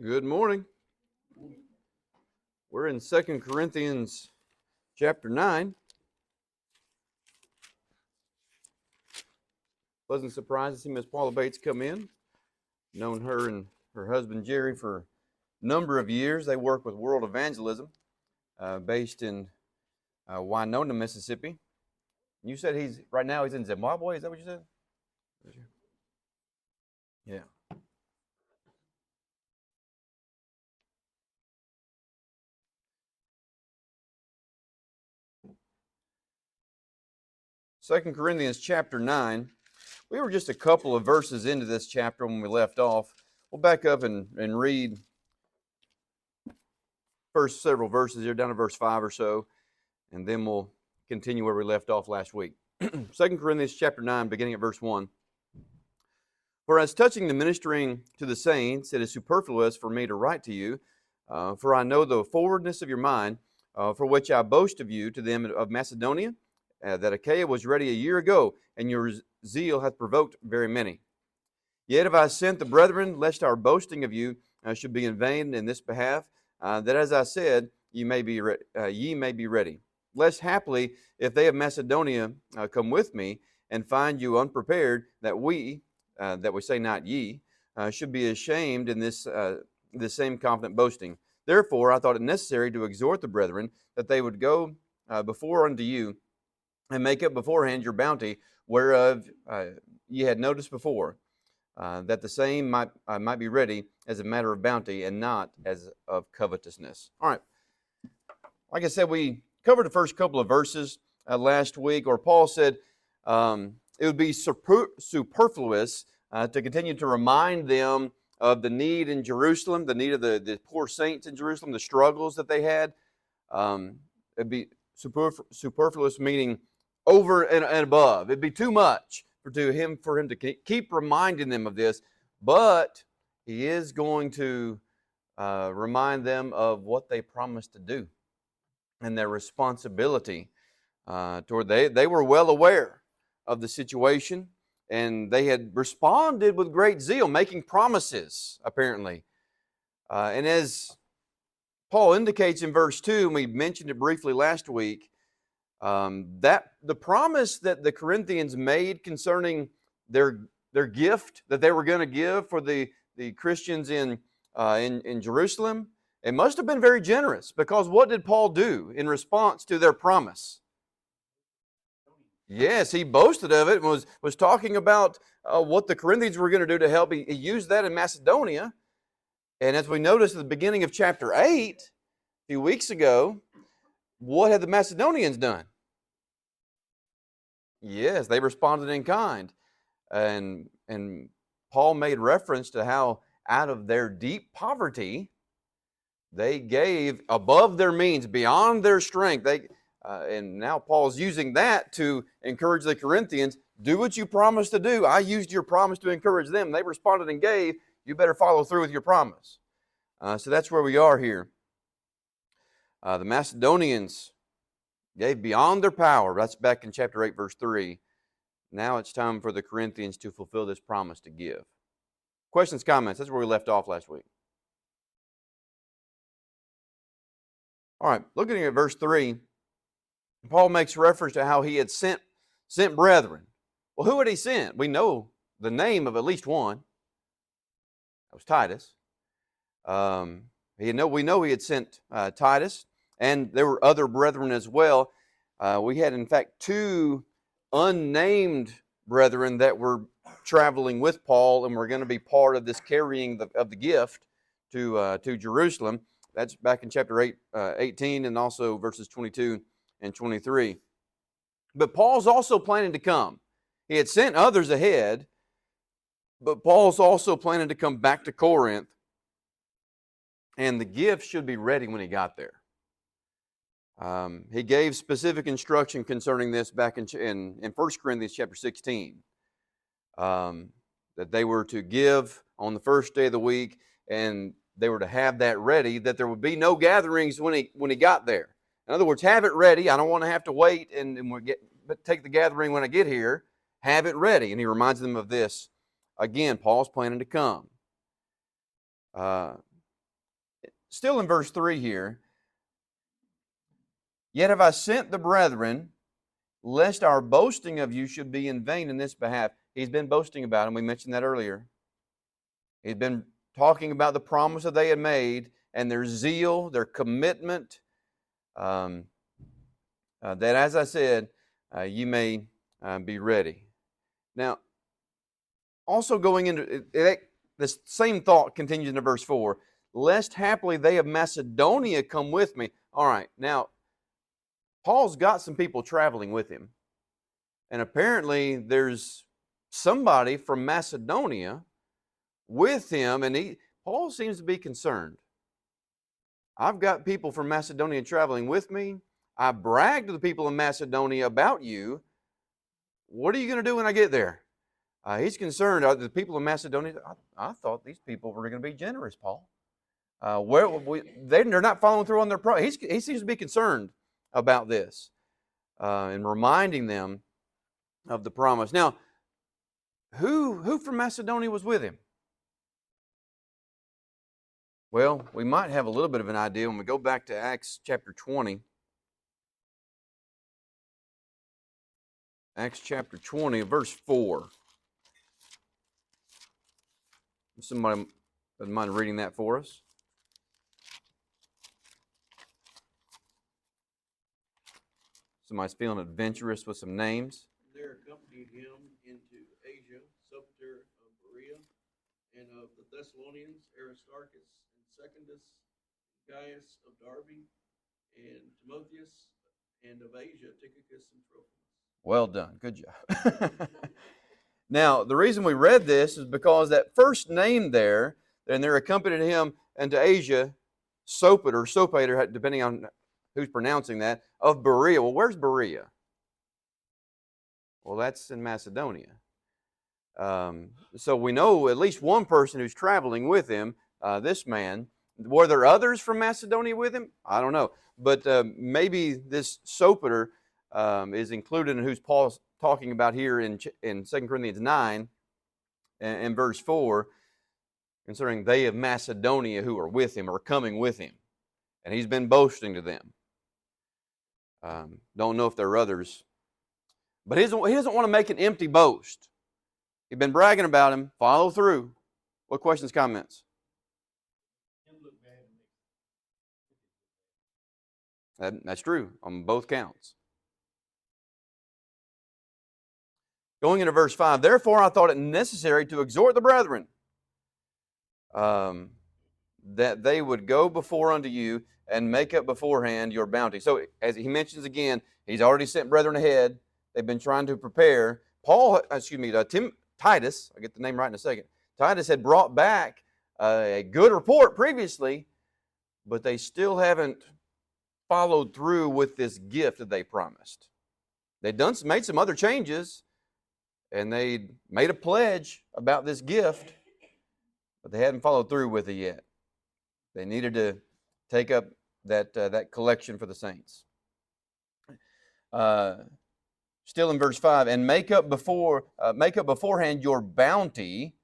Good morning. We're in 2 Corinthians chapter 9. Pleasant surprise to see Miss Paula Bates come in. Known her and her husband Jerry for a number of years. They work with World Evangelism based in Winona, Mississippi. You said right now he's in Zimbabwe, is that what you said? Yeah. 2 Corinthians chapter 9. We were just a couple of verses into this chapter when we left off. We'll back up and read first several verses here, down to verse 5 or so, and then we'll continue where we left off last week. 2 Corinthians chapter 9, beginning at verse 1. For as touching the ministering to the saints, it is superfluous for me to write to you, for I know the forwardness of your mind, for which I boast of you to them of Macedonia, that Achaia was ready a year ago, and your zeal hath provoked very many. Yet have I sent the brethren, lest our boasting of you should be in vain in this behalf, that as I said, ye may be ready. Lest haply, if they of Macedonia come with me, and find you unprepared, that we say not ye, should be ashamed in this same confident boasting. Therefore, I thought it necessary to exhort the brethren that they would go before unto you, and make up beforehand your bounty, whereof ye had noticed before, that the same might be ready as a matter of bounty, and not as of covetousness. All right. Like I said, we covered the first couple of verses last week, or Paul said it would be superfluous to continue to remind them of the need in Jerusalem, the need of the poor saints in Jerusalem, the struggles that they had. It'd be superfluous, meaning over and above. It'd be too much for him to keep reminding them of this, but he is going to remind them of what they promised to do and their responsibility toward. They were well aware of the situation, and they had responded with great zeal, making promises, apparently. And as Paul indicates in verse 2, and we mentioned it briefly last week, that the promise that the Corinthians made concerning their gift that they were going to give for the Christians in Jerusalem, it must have been very generous, because what did Paul do in response to their promise? Yes, he boasted of it and was talking about what the Corinthians were going to do to help. He used that in Macedonia. And as we noticed at the beginning of chapter 8, a few weeks ago, what had the Macedonians done? Yes, they responded in kind. And Paul made reference to how out of their deep poverty, they gave above their means, beyond their strength. And now Paul's using that to encourage the Corinthians. Do what you promised to do. I used your promise to encourage them. They responded and gave. You better follow through with your promise. So that's where we are here. The Macedonians gave beyond their power. That's back in chapter 8, verse 3. Now it's time for the Corinthians to fulfill this promise to give. Questions, comments? That's where we left off last week. All right, looking at verse 3, Paul makes reference to how he had sent brethren. Well, who had he sent? We know the name of at least one. That was Titus. We know he had sent Titus, and there were other brethren as well. We had, in fact, two unnamed brethren that were traveling with Paul and were going to be part of this carrying of the gift to Jerusalem. That's back in chapter 18, and also verses 22 and 23. But Paul's also planning to come. He had sent others ahead, but Paul's also planning to come back to Corinth, and the gift should be ready when he got there. He gave specific instruction concerning this back in 1 Corinthians chapter 16, that they were to give on the first day of the week, and they were to have that ready, that there would be no gatherings when he got there. In other words, have it ready. I don't want to have to wait but take the gathering when I get here. Have it ready. And he reminds them of this. Again, Paul's planning to come. still in verse 3 here, yet have I sent the brethren, lest our boasting of you should be in vain in this behalf. He's been boasting about him. We mentioned that earlier. He's been talking about the promise that they had made and their zeal, their commitment, that, as I said, you may be ready. Now, also going into this same thought continues into verse 4, lest haply they of Macedonia come with me. All right, now, Paul's got some people traveling with him. And apparently there's somebody from Macedonia with him, and Paul seems to be concerned. I've got people from Macedonia traveling with me. I bragged to the people of Macedonia about you. What are you going to do when I get there? He's concerned. The people of Macedonia, I thought these people were going to be generous, Paul. They're not following through on their promise. He seems to be concerned about this and reminding them of the promise. Now, who from Macedonia was with him? Well, we might have a little bit of an idea when we go back to Acts chapter 20. Acts chapter 20, verse 4. Somebody doesn't mind reading that for us. Somebody's feeling adventurous with some names. There accompanied him into Asia, Sopater of Berea, and of the Thessalonians, Aristarchus and Secundus, Gaius of Derbe, and Timotheus, and of Asia, Tychicus and Trophimus. Well done. Good job. Now, the reason we read this is because that first name there, and they're accompanied him into Asia, Sopater, depending on who's pronouncing that, of Berea. Well, where's Berea? Well, that's in Macedonia. So we know at least one person who's traveling with him, this man. Were there others from Macedonia with him? I don't know. But maybe this Sopater is included in who's Paul's talking about here in 2 Corinthians 9 and verse 4, concerning they of Macedonia who are with him or coming with him. And he's been boasting to them. Don't know if there are others. But he doesn't want to make an empty boast. He's been bragging about him. Follow through. What questions, comments? That's true on both counts. Going into verse 5, therefore I thought it necessary to exhort the brethren that they would go before unto you and make up beforehand your bounty. So as he mentions again, he's already sent brethren ahead. They've been trying to prepare. Titus, I'll get the name right in a second. Titus had brought back a good report previously, but they still haven't followed through with this gift that they promised. They'd made some other changes, and they made a pledge about this gift, but they hadn't followed through with it yet. They needed to take up that collection for the saints. Still in verse 5, and make up beforehand your bounty.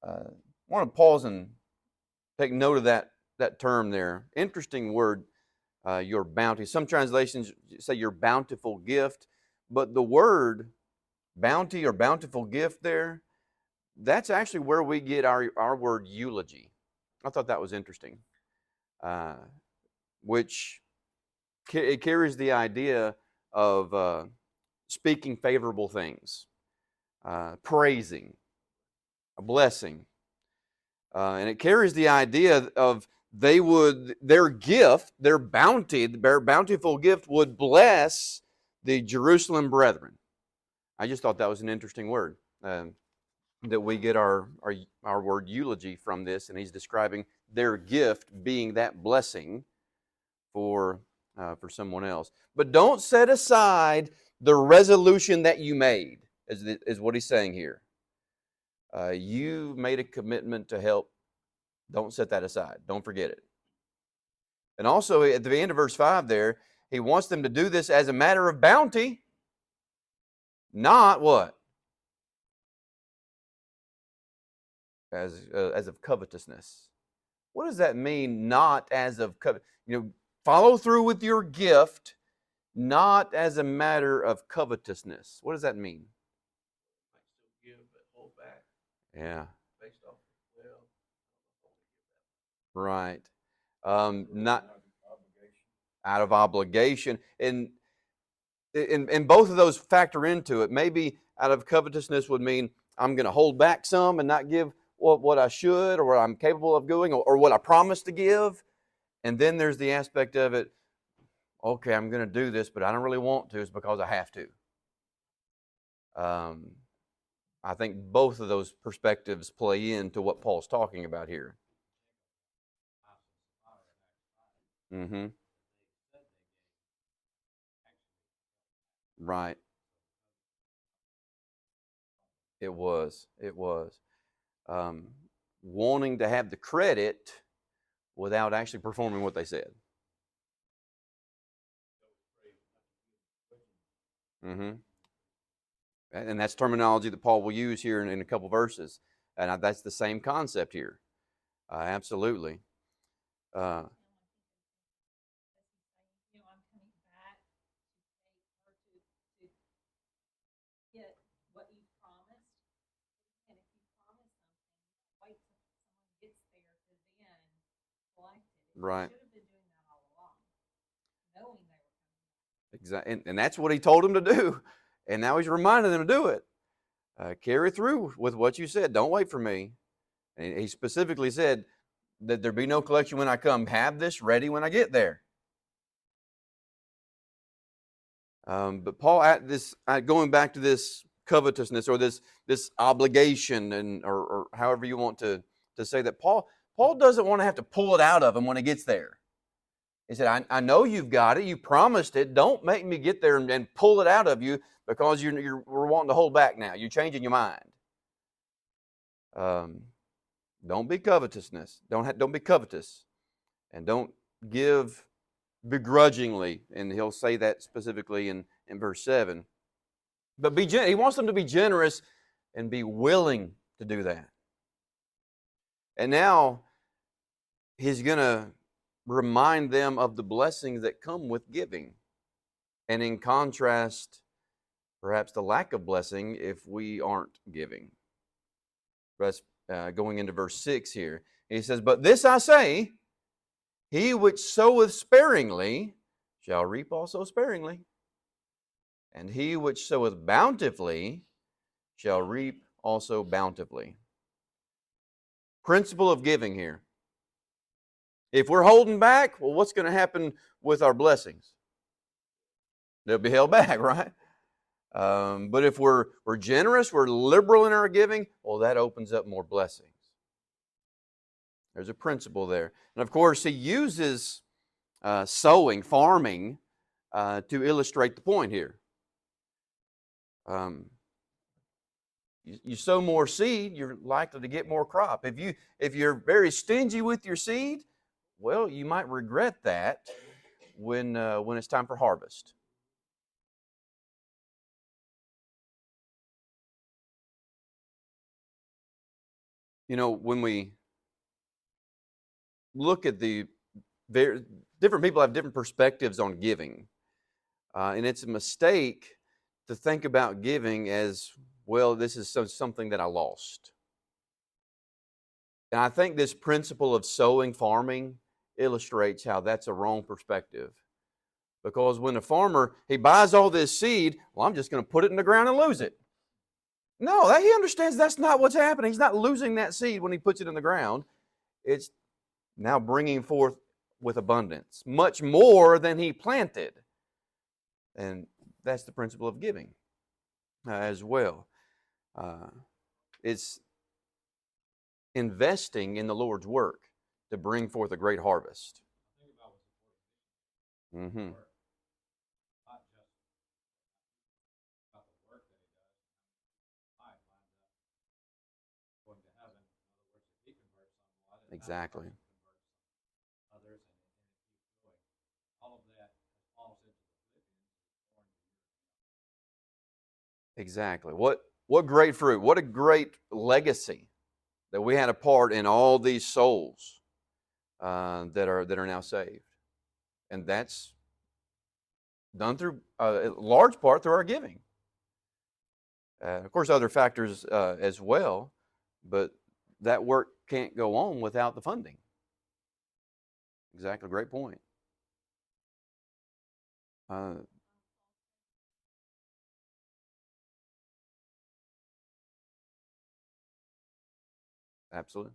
I want to pause and take note of that term there. Interesting word, your bounty. Some translations say your bountiful gift, but the word bounty or bountiful gift there, that's actually where we get our word eulogy. I thought that was interesting, which it carries the idea of speaking favorable things, praising, a blessing. And it carries the idea of their gift, their bountiful gift would bless the Jerusalem brethren. I just thought that was an interesting word, that we get our word eulogy from this, and he's describing their gift being that blessing for someone else. But don't set aside the resolution that you made, is what he's saying here. You made a commitment to help. Don't set that aside. Don't forget it. And also at the end of verse 5 there, he wants them to do this as a matter of bounty, not what? As of covetousness what does that mean? Not as of follow through with your gift, not as a matter of covetousness. What does that mean? Might still give, but hold back Yeah, based off, well, right. Not out of obligation, and both of those factor into it. Maybe out of covetousness would mean I'm going to hold back some and not give what I should or what I'm capable of doing or what I promised to give. And then there's the aspect of it, okay, I'm going to do this, but I don't really want to. It's because I have to. I think both of those perspectives play into what Paul's talking about here. Mm-hmm. Right. It was. It was. Um, Wanting to have the credit without actually performing what they said. Mm-hmm. And that's terminology that Paul will use here in a couple verses. And that's the same concept here. Absolutely. Uh, I'm coming back to take or to get what you promised. And if you promise something, wait till someone gets there to then collect it. right. You should have been doing that all along, knowing they were coming back. Exactly. And that's what he told them to do. And now he's reminding them to do it. Carry through with what you said. Don't wait for me. And he specifically said that there be no collection when I come. Have this ready when I get there. But Paul, at this, going back to this covetousness or this obligation, or however you want to say that, Paul doesn't want to have to pull it out of him when he gets there. He said, I know you've got it. You promised it. Don't make me get there and pull it out of you because you're wanting to hold back now. You're changing your mind. Don't be covetousness. Don't be covetous, and don't give begrudgingly. And he'll say that specifically in verse 7. But he wants them to be generous and be willing to do that. And now he's going to remind them of the blessings that come with giving. And in contrast, perhaps the lack of blessing if we aren't giving. That's going into verse 6 here. He says, but this I say, he which soweth sparingly shall reap also sparingly. And he which soweth bountifully shall reap also bountifully. Principle of giving here. If we're holding back, well, what's going to happen with our blessings? They'll be held back, right? But if we're generous, we're liberal in our giving, well, that opens up more blessings. There's a principle there. And of course, he uses sowing, farming, to illustrate the point here. You sow more seed, you're likely to get more crop. If you're very stingy with your seed, well, you might regret that when it's time for harvest. You know, when we look at different people have different perspectives on giving, and it's a mistake to think about giving as, well, this is something that I lost. And I think this principle of sowing, farming, illustrates how that's a wrong perspective. Because when a farmer, he buys all this seed, well, I'm just going to put it in the ground and lose it. No, he understands that's not what's happening. He's not losing that seed when he puts it in the ground. It's now bringing forth with abundance, much more than he planted. And that's the principle of giving as well. It's investing in the Lord's work to bring forth a great harvest. Mm-hmm. Exactly. Exactly. What great fruit. What a great legacy that we had a part in all these souls. that are now saved, and that's done through a large part through our giving. Of course, other factors as well, but that work can't go on without the funding. Exactly, great point. Uh, absolutely.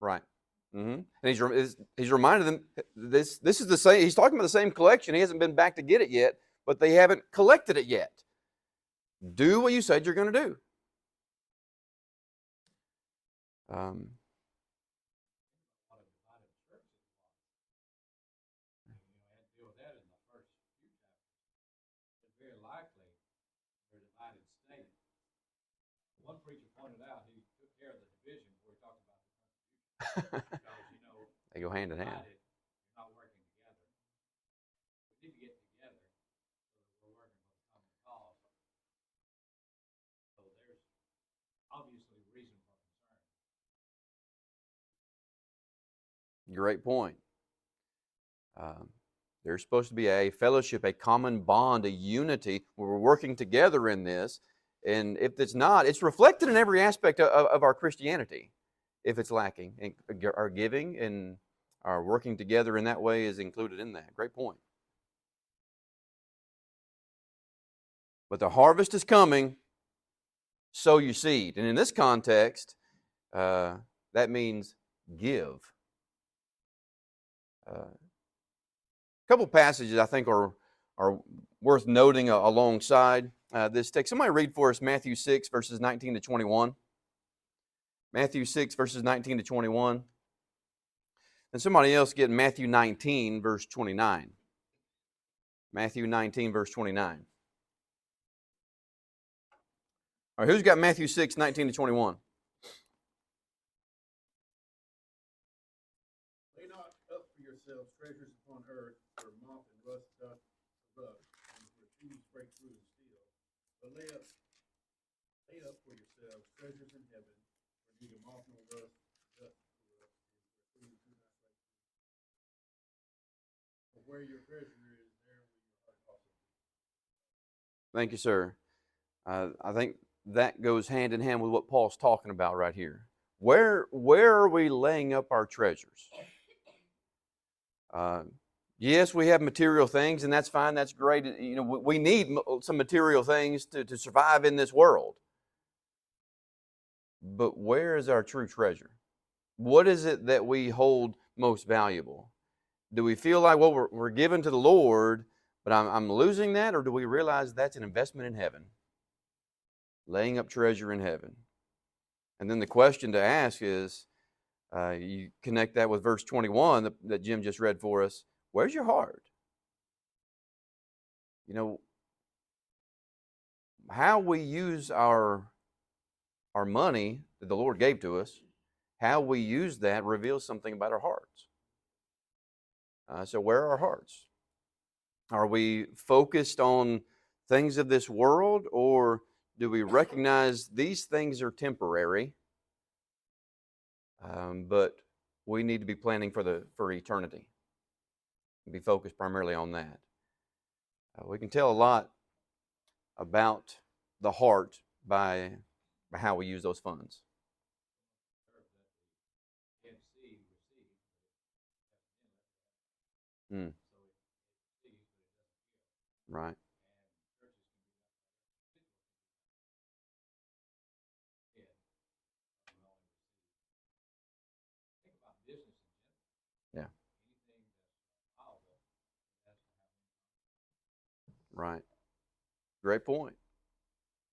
Right. And he's reminded them this is the same. He's talking about the same collection. He hasn't been back to get it yet, but they haven't collected it yet. Do what you said you're going to do. Um, Very likely they're divided state. One preacher pointed out he took care of the division before he talked about the contribution. Because, you know, they go hand in hand. divided, you're not working together. We need to get together so that we're working for the common cause. So there's obviously reason for concern. Great point. There's supposed to be a fellowship, a common bond, a unity where we're working together in this. And if it's not, it's reflected in every aspect of our Christianity. If it's lacking, and our giving and our working together in that way is included in that. Great point. But the harvest is coming, sow your seed. And in this context, that means give. A couple passages I think are worth noting alongside this text. Somebody read for us Matthew 6, verses 19 to 21. Matthew 6, verses 19 to 21. And somebody else get Matthew 19, verse 29. Matthew 19, verse 29. All right, who's got Matthew 6, 19 to 21? Lay not up for yourselves treasures upon earth, where moth and rust doth corrupt, and where thieves break through and steal. But lay up for yourselves treasures in heaven, where neither moth nor rust doth corrupt, and where thieves do not break through. For where your treasure is, there will your heart also be. Thank you, sir. I think that goes hand in hand with what Paul's talking about right here. Where are we laying up our treasures? Yes, we have material things, and that's fine. That's great. You know, we need some material things to survive in this world. But where is our true treasure? What is it that we hold most valuable? Do we feel like, well, we're given to the Lord, but I'm losing that, or do we realize that's an investment in heaven? Laying up treasure in heaven. And then the question to ask is, you connect that with verse 21 that Jim just read for us. Where's your heart? You know, how we use our money that the Lord gave to us, how we use that reveals something about our hearts. So where are our hearts? Are we focused on things of this world, or do we recognize these things are temporary, but we need to be planning for eternity? Be focused primarily on that. We can tell a lot about the heart by how we use those funds. Mm. Right. Yeah. Right. Great point.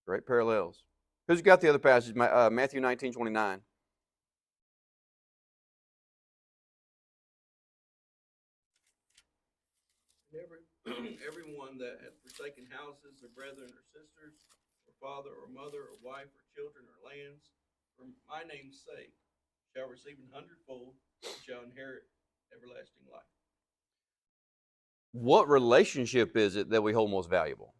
Great parallels. Who's got the other passage? Matthew 19, 29. Everyone that hath forsaken houses, or brethren, or sisters, or father, or mother, or wife, or children, or lands, for my name's sake, shall receive an hundredfold, and shall inherit everlasting life. What relationship is it that we hold most valuable?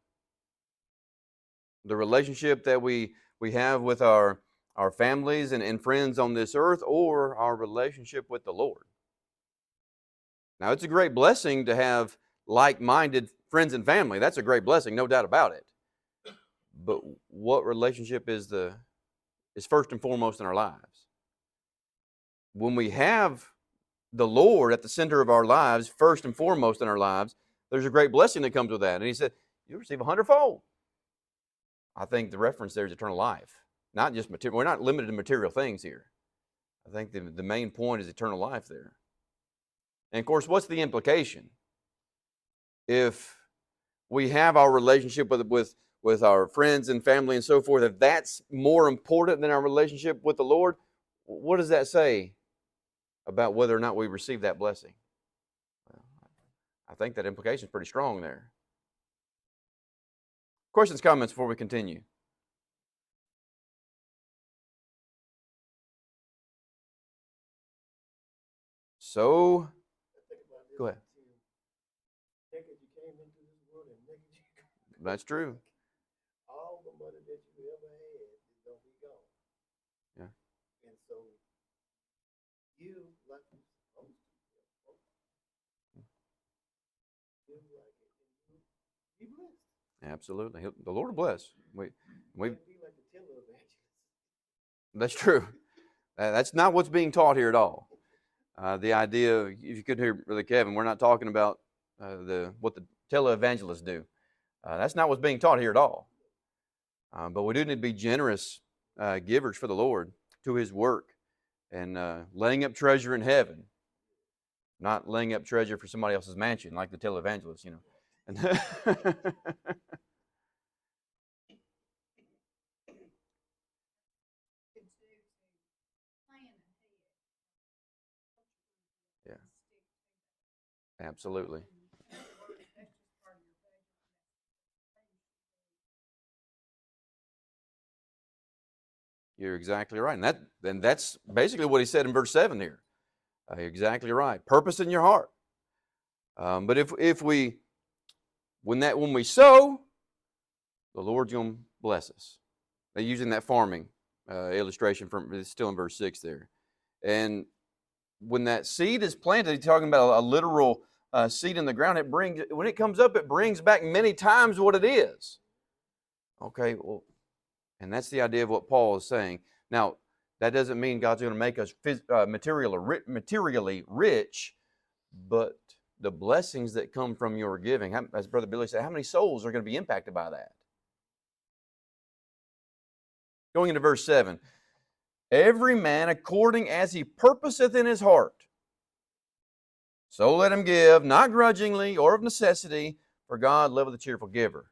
The relationship that we have with our our families and friends on this earth, or our relationship with the Lord. Now, it's a great blessing to have like-minded friends and family. That's a great blessing, no doubt about it. But what relationship is first and foremost in our lives? When we have the Lord at the center of our lives, first and foremost in our lives, there's a great blessing that comes with that. And he said, you'll receive 100-fold. I think the reference there is eternal life. Not just material. We're not limited to material things here. I think the main point is eternal life there. And of course, what's the implication? If we have our relationship with our friends and family and so forth, if that's more important than our relationship with the Lord, what does that say about whether or not we receive that blessing? Well, I think that implication is pretty strong there. Questions, comments before we continue? So, go ahead. That's true. All the money that you ever had is going to be gone. Yeah. And so, you, like you're supposed to, give like it, and you be blessed. Absolutely. The Lord will bless. We Be like the televangelist. That's true. That's not what's being taught here at all. The idea, if you could hear Brother Kevin, we're not talking about what the televangelists do. That's not what's being taught here at all. But we do need to be generous givers for the Lord to His work and laying up treasure in heaven, not laying up treasure for somebody else's mansion like the televangelists, you know. Yeah, absolutely. You're exactly right. And that's basically what he said in verse 7 here. You're exactly right. Purpose in your heart. But when we sow, the Lord's going to bless us. They're using that farming illustration it's still in verse 6 there. And when that seed is planted, he's talking about a literal seed in the ground. When it comes up, it brings back many times what it is. Okay, well, and that's the idea of what Paul is saying. Now, that doesn't mean God's going to make us materially rich, but the blessings that come from your giving, as Brother Billy said, how many souls are going to be impacted by that? Going into verse 7, every man according as he purposeth in his heart, so let him give, not grudgingly or of necessity, for God loveth a cheerful giver.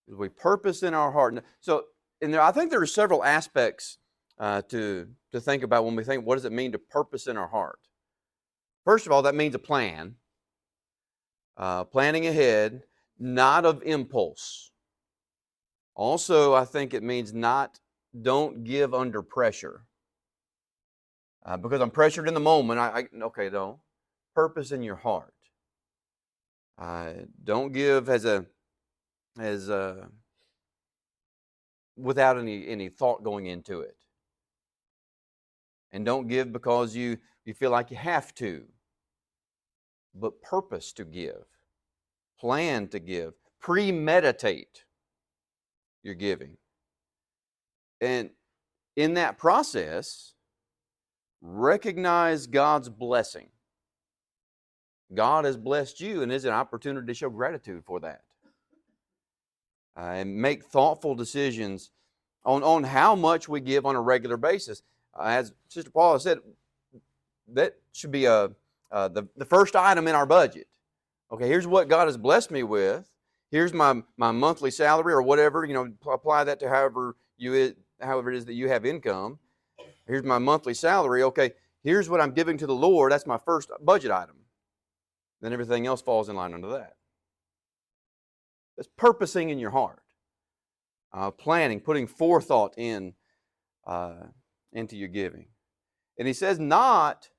We purpose in our heart. So, I think there are several aspects to think about when we think, what does it mean to purpose in our heart? First of all, that means a plan. Planning ahead, not of impulse. Also, I think it means don't give under pressure. Because I'm pressured in the moment, don't. Purpose in your heart. Don't give without any thought going into it. And don't give because you feel like you have to. But purpose to give. Plan to give. Premeditate your giving. And in that process, recognize God's blessing. God has blessed you, and there's an opportunity to show gratitude for that. And make thoughtful decisions on how much we give on a regular basis. As Sister Paula said, that should be the first item in our budget. Okay, here's what God has blessed me with. Here's my monthly salary or whatever. Apply that to however it is that you have income. Here's my monthly salary. Okay, here's what I'm giving to the Lord. That's my first budget item. Then everything else falls in line under that. That's purposing in your heart. Planning, putting forethought into your giving. And he says not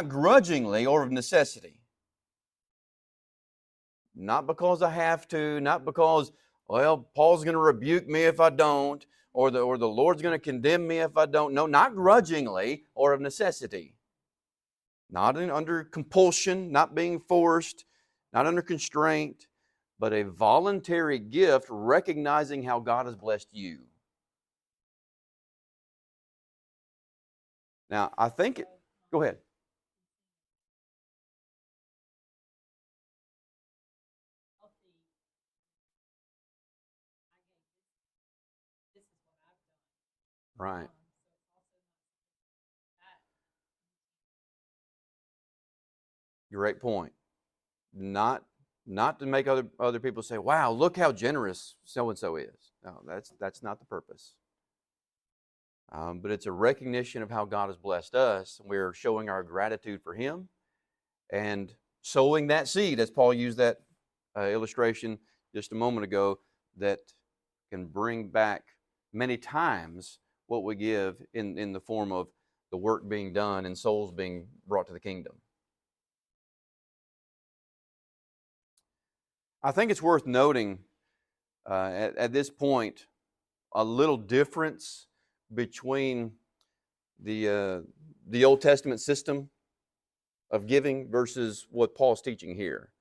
grudgingly or of necessity. Not because I have to, not because well, Paul's going to rebuke me if I don't, or the Lord's going to condemn me if I don't. No, not grudgingly or of necessity. Not under compulsion, not being forced, not under constraint, but a voluntary gift recognizing how God has blessed you. Now, I think go ahead. Healthy. This is what I've done. Right. So it's also not that. Great point. Not to make other people say, "Wow, look how generous so and so is." No, that's not the purpose. But it's a recognition of how God has blessed us. We're showing our gratitude for Him and sowing that seed, as Paul used that illustration just a moment ago, that can bring back many times what we give in the form of the work being done and souls being brought to the kingdom. I think it's worth noting at this point a little difference between the Old Testament system of giving versus what Paul's teaching here.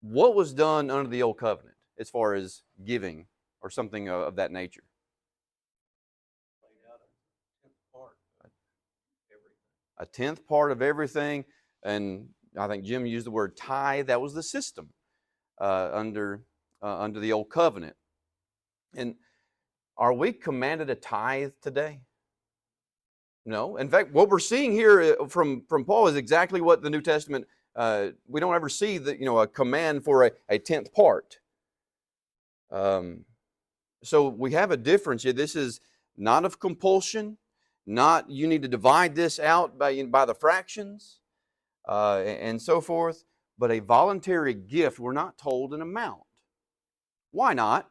What was done under the Old Covenant as far as giving or something of that nature? Laid out a 10th part of everything. A 10th part of everything, and I think Jim used the word tithe. That was the system under the Old Covenant. And are we commanded a tithe today? No. In fact, what we're seeing here from Paul is exactly what the New Testament, we don't ever see a command for a 10th part. So we have a difference here. This is not of compulsion, not you need to divide this out by the fractions and so forth, but a voluntary gift. We're not told an amount. Why not?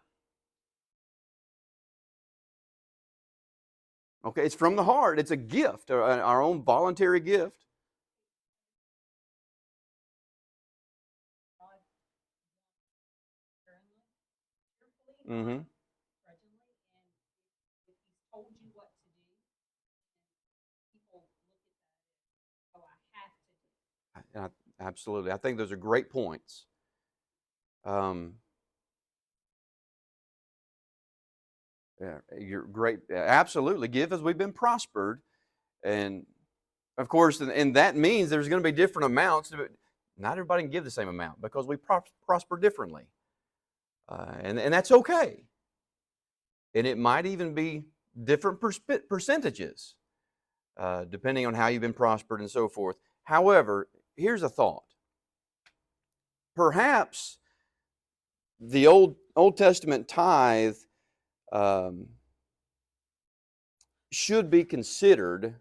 Okay, it's from the heart. It's a gift, our own voluntary gift. God willingly, cheerfully, Mm-hmm. grudgingly, and if He's told you what to do, people look at that as, oh, I have to do it. Absolutely. I think those are great points. Yeah, you're great. Absolutely. Give as we've been prospered. And of course, and that means there's going to be different amounts. But not everybody can give the same amount because we prosper differently. And that's okay. And it might even be different percentages, depending on how you've been prospered and so forth. However, here's a thought. Perhaps the Old Testament tithe should be considered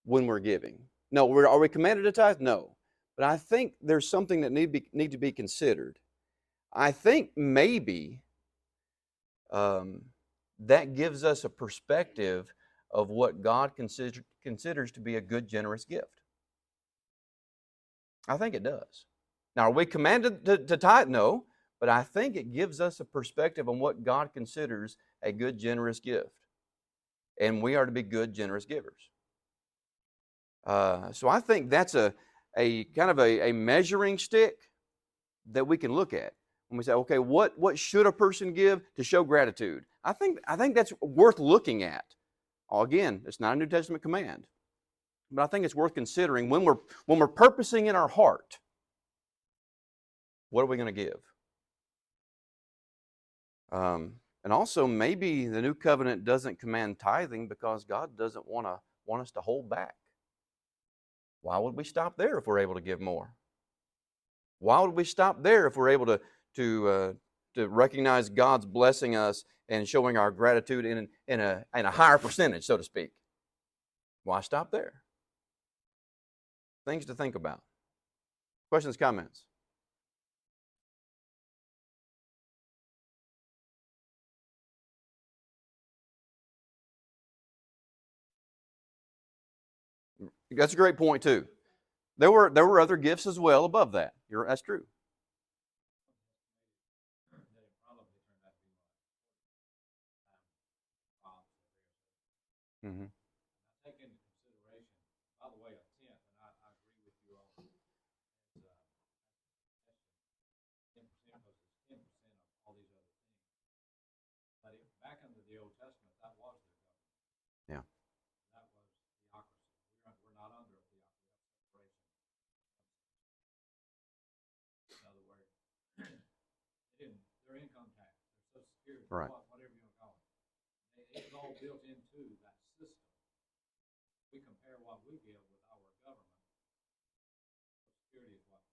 when we're giving. No, are we commanded to tithe? No. But I think there's something that need to be considered. I think maybe that gives us a perspective of what God considers to be a good, generous gift. I think it does. Now, are we commanded to tithe? No. But I think it gives us a perspective on what God considers a good, generous gift. And we are to be good, generous givers. So I think that's a kind of a measuring stick that we can look at when we say, okay, what should a person give to show gratitude? I think that's worth looking at. Again, it's not a New Testament command, but I think it's worth considering when we're purposing in our heart. What are we going to give? And also, maybe the New Covenant doesn't command tithing because God doesn't want us to hold back. Why would we stop there if we're able to give more? Why would we stop there if we're able to recognize God's blessing us and showing our gratitude in a higher percentage, so to speak? Why stop there? Things to think about. Questions, comments? That's a great point too. There were other gifts as well above that. That's true. That it probably Mm-hmm. Take into consideration, by the way, a tenth, and I agree with you on as 10% because it's 10% of all these other things. But back under the Old Testament, that was their government. Yeah. That was theocracy. We're not under a theocracy. We have separation. In other words, their income tax, their Social Security, Right. whatever you want to call it, it was all built into that system. We compare what we give with our government. Social Security is what,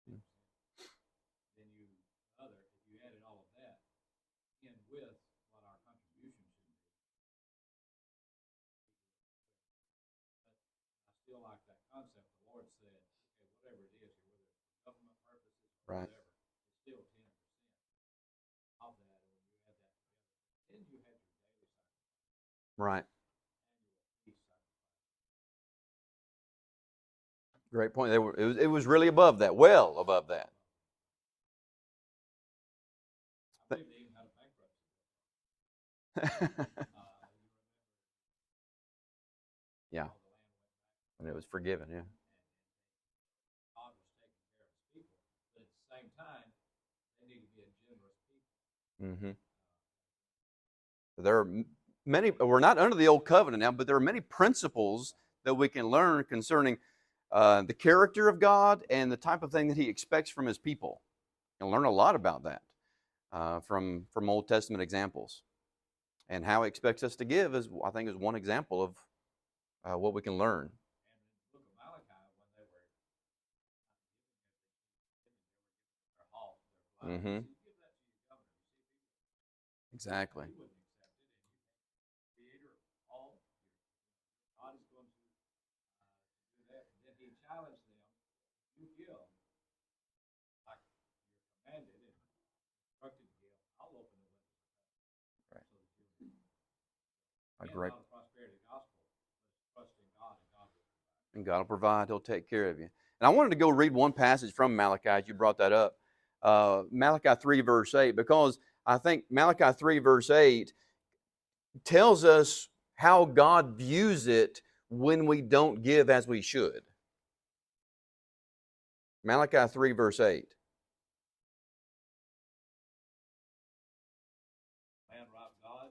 15%? 10%. Then if you added all of that in with what our contribution should be. But I still like that concept. The Lord said, okay, whatever it is, whether it's for government purposes or Right. whatever, it's still 10% of that. And when you add that together, then you had your daily sacrifice. Right. Annual peace sacrifice. Great point. It was really above that, well above that. I believe they even had a bankruptcy. Yeah. And it was forgiven, yeah. God was taking care of his people, but at the same time, they need to be a generous people. Mm-hmm. There are many, we're not under the old covenant now, but there are many principles that we can learn concerning the character of God and the type of thing that he expects from his people. You'll learn a lot about that from Old Testament examples. And how he expects us to give is, I think, is one example of what we can learn. And in the book of Malachi, when they were their hall, their blood, Mm-hmm. you give that to your governor. You see people, Exactly. you wouldn't accept it, and you creator of all, God is going to do that. And then he challenged them, you give like you're commanded and instructed to give, I'll open the windows of heaven. Right. So that you'll A again, great. not a prosperity gospel, but trust in God and God will provide. And God will provide. He'll take care of you. And I wanted to go read one passage from Malachi, as you brought that up. Malachi 3, verse 8, because I think Malachi 3, verse 8 tells us how God views it when we don't give as we should. Malachi 3, verse 8. Man robbed God,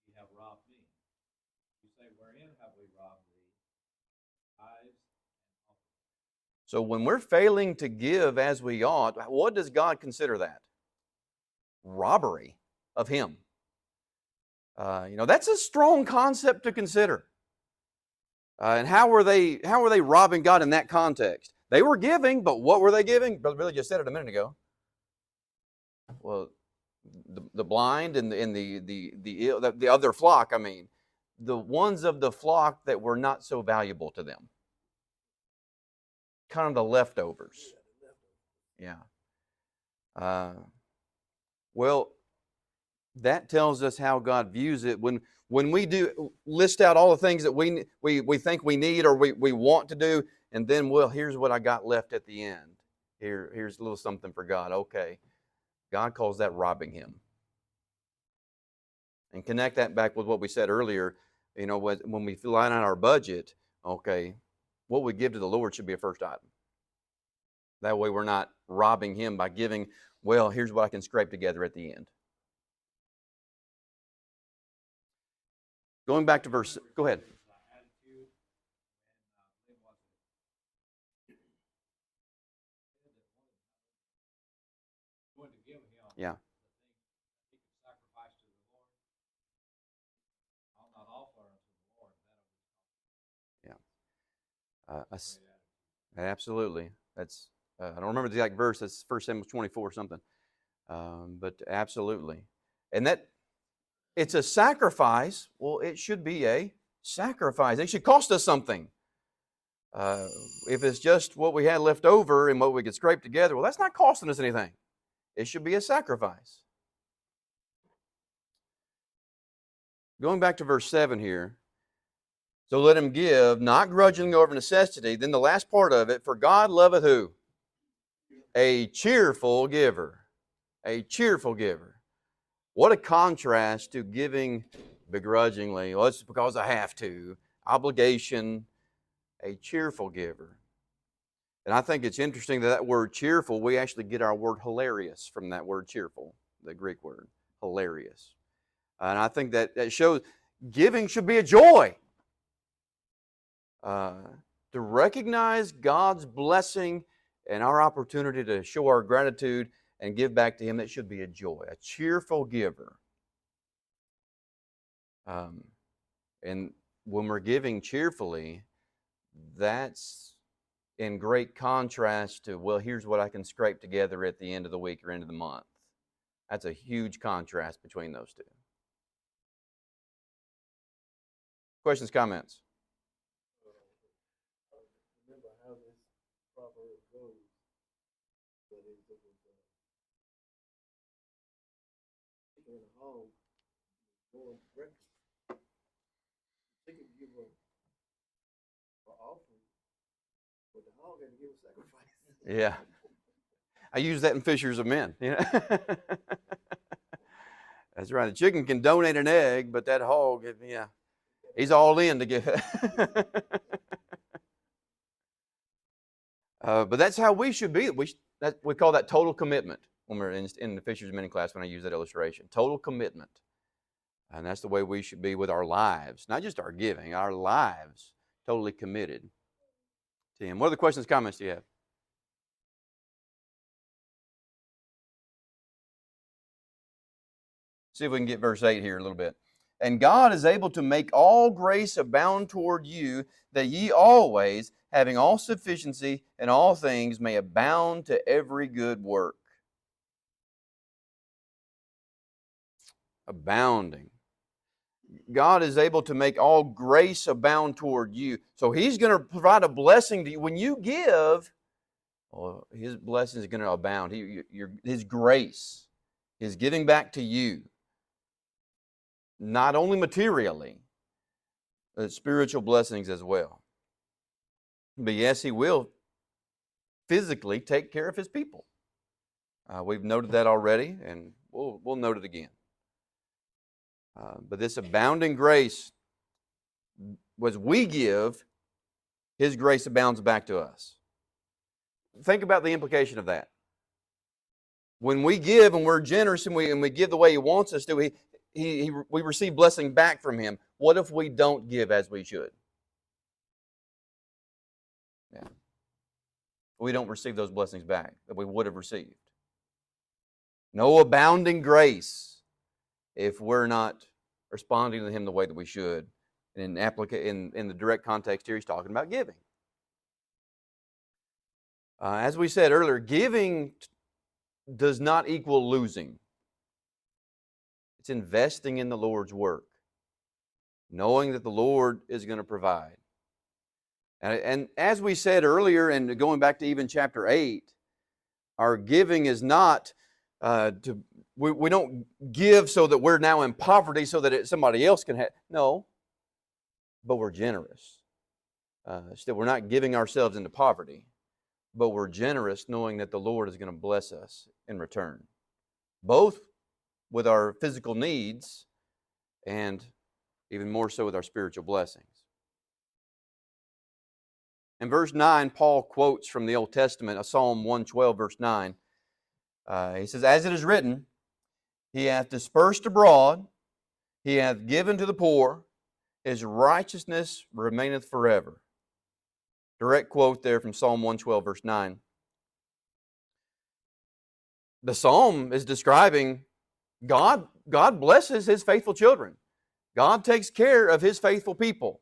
ye have robbed me. You say, wherein have we robbed thee? Tithes and offerings. So when we're failing to give as we ought, what does God consider that? Robbery of him. That's a strong concept to consider. And how were they robbing God in that context? They were giving, but what were they giving? Brother Billy just said it a minute ago. Well, the blind and the other flock, I mean, the ones of the flock that were not so valuable to them. Kind of the leftovers. Yeah. Well, that tells us how God views it. When we do list out all the things that we think we need or we want to do, and then, well, here's what I got left at the end. Here's a little something for God. Okay. God calls that robbing him. And connect that back with what we said earlier. When we line out our budget, okay, what we give to the Lord should be a first item. That way we're not robbing him by giving, well, here's what I can scrape together at the end. Going back to verse, go ahead. Yeah. He could sacrifice to the Lord. I'll not offer unto the Lord that of his Absolutely. That's I don't remember the exact verse. That's 1 Samuel 24 or something. But absolutely. And that it's a sacrifice. Well, it should be a sacrifice. It should cost us something. If it's just what we had left over and what we could scrape together, well, that's not costing us anything. It should be a sacrifice. Going back to verse 7 here. So let him give, not grudgingly or of necessity. Then the last part of it, for God loveth who? A cheerful giver. A cheerful giver. What a contrast to giving begrudgingly. Well, it's because I have to. Obligation, a cheerful giver. And I think it's interesting that that word cheerful, we actually get our word hilarious from that word cheerful, the Greek word, hilarious. And I think that shows giving should be a joy. To recognize God's blessing and our opportunity to show our gratitude and give back to Him, that should be a joy, a cheerful giver. And when we're giving cheerfully, that's in great contrast to, well, here's what I can scrape together at the end of the week or end of the month. That's a huge contrast between those two. Questions, comments? Remember how this proverb goes, but it was chicken and a hog going to breakfast. Chicken give a offering, but the hog had to give a sacrifice. Yeah. I use that in Fishers of Men. You know? That's right. The chicken can donate an egg, but that hog, yeah, he's all in to give it. But that's how we should be. We call that total commitment when we're in the Fishers of Men class when I use that illustration. Total commitment. And that's the way we should be with our lives. Not just our giving, our lives. Totally committed to Him. What other questions, comments do you have? See if we can get verse 8 here a little bit. And God is able to make all grace abound toward you, that ye always, having all sufficiency in all things, may abound to every good work. Abounding. God is able to make all grace abound toward you. So He's going to provide a blessing to you. When you give, well, His blessing is going to abound. His grace is giving back to you. Not only materially, but spiritual blessings as well. But yes, He will physically take care of His people. We've noted that already, and we'll note it again. But this abounding grace, as we give, His grace abounds back to us. Think about the implication of that. When we give and we're generous and we give the way He wants us to, we receive blessing back from Him. What if we don't give as we should? Yeah. We don't receive those blessings back that we would have received. No abounding grace if we're not responding to Him the way that we should. And in the direct context here, He's talking about giving. As we said earlier, giving does not equal losing. It's investing in the Lord's work, knowing that the Lord is going to provide. And as we said earlier, and going back to even chapter 8, our giving is not we don't give so that we're now in poverty so that somebody else can have. No, but we're generous. Still, we're not giving ourselves into poverty, but we're generous knowing that the Lord is going to bless us in return, both with our physical needs and even more so with our spiritual blessings. In verse 9, Paul quotes from the Old Testament, Psalm 112, verse 9. He says, "As it is written, He hath dispersed abroad, He hath given to the poor, His righteousness remaineth forever." Direct quote there from Psalm 112, verse 9. The psalm is describing God blesses His faithful children. God takes care of His faithful people.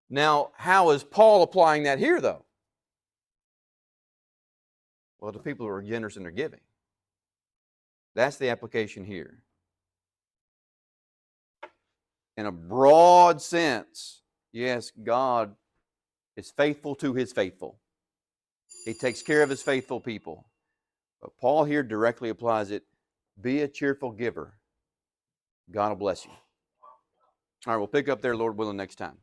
Now, how is Paul applying that here, though? Well, to people who are generous in their giving. That's the application here. In a broad sense, yes, God is faithful to His faithful. He takes care of His faithful people. But Paul here directly applies it. Be a cheerful giver. God will bless you. All right, we'll pick up there, Lord willing, next time.